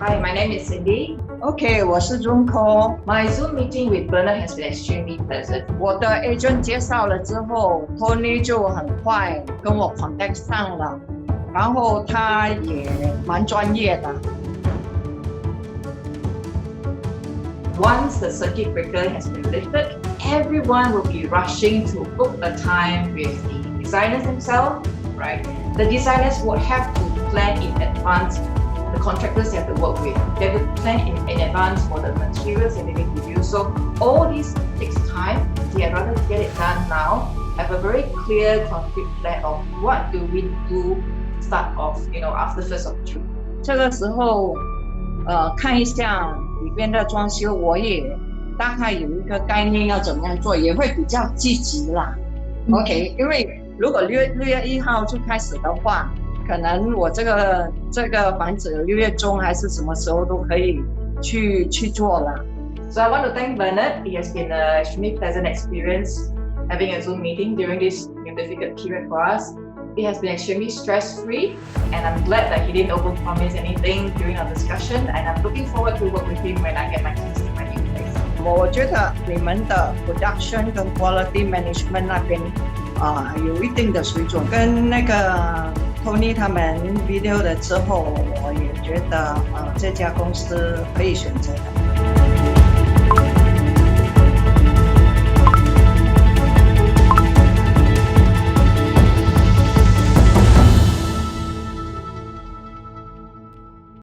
Hi, my name is Cindy. OK， 我是 Junko。 My Zoom meeting with Bernard has been extremely pleasant. 我的 agent 介绍了之后 ，Tony 就很快跟我 contact 上了，然后他也蛮专业的。Once the circuit breaker has been lifted, everyone will be rushing to book a time with the designers themselves, right? The designers will have to plan in advance the contractors they have to work with. They have to plan in advance for the materials that they need to use. So all this takes time. They would rather get it done now, have a very clear, concrete plan of what do we do start off, after 1st of June. 这个时候，看一下里边的装修，我也大概有一个概念要怎么样做，也会比较积极啦。OK， 因为如果6月1号就开始的话，可能我这个房子6月中还是什么时候都可以去做了。So I want to thank Bernard. It has been an extremely pleasant experience having a Zoom meeting during this difficult period for us. It has been extremely stress-free, and I'm glad that he didn't overpromise anything during our discussion. And I'm looking forward to work with him when I get my keys to my new place. 我觉得你们的 production 跟 quality management 那边有一定的水准，跟那个 Tony 他们 video 了之后，我也觉得这家公司可以选择的。